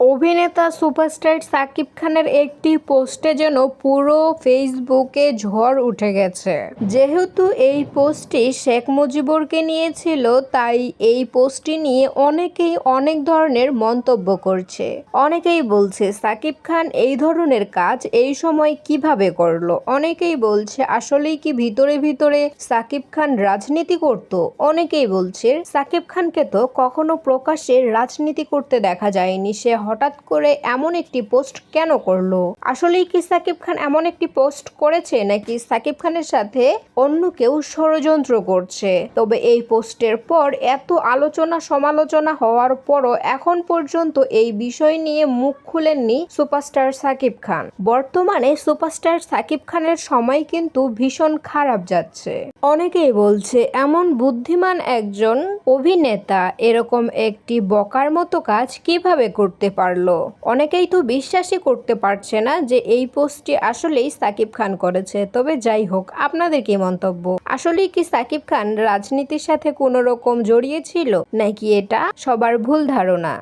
অভিনেতা সুপারস্টার সাকিব খানের একটি পোস্টে যেন পুরো ফেসবুকে ঝড় উঠে গেছে। যেহেতু এই পোস্টটি শেখ মুজিবুরকে নিয়েছিল, তাই এই পোস্টটি নিয়ে অনেকেই অনেক ধরনের মন্তব্য করছে। অনেকেই বলছে সাকিব খান এই ধরনের কাজ এই সময় কিভাবে করলো। অনেকেই বলছে আসলেই কি ভিতরে ভিতরে সাকিব খান রাজনীতি করত। অনেকেই বলছে সাকিব খানকে তো কখনো প্রকাশ্যে রাজনীতি করতে দেখা যায়নি, সে হঠাৎ করে এমন একটি পোস্ট কেন করলো। আসলেই কি সাকিব খান এমন একটি পোস্ট করেছে, নাকি সাকিব খানের সাথে অন্য কেউ ষড়যন্ত্র করছে। তবে এই পোস্টের পর এত আলোচনা সমালোচনা হওয়ার পরও এখন পর্যন্ত এই বিষয় নিয়ে মুখ খুলেননি সুপারস্টার সাকিব খান। বর্তমানে সুপারস্টার সাকিব খানের সময় কিন্তু ভীষণ খারাপ যাচ্ছে। অনেকেই বলছে এমন বুদ্ধিমান একজন অভিনেতা এরকম একটি বকার মতো কাজ কিভাবে করতে পারলো। অনেকেই তো বিশ্বাসই করতে পারছে না যে এই পোস্টটি আসলেই সাকিব খান করেছে। তবে যাই হোক, আপনাদের কি মন্তব্য? আসলেই কি সাকিব খান রাজনীতির সাথে কোনো রকম জড়িয়ে ছিল, নাকি এটা সবার ভুল ধারণা?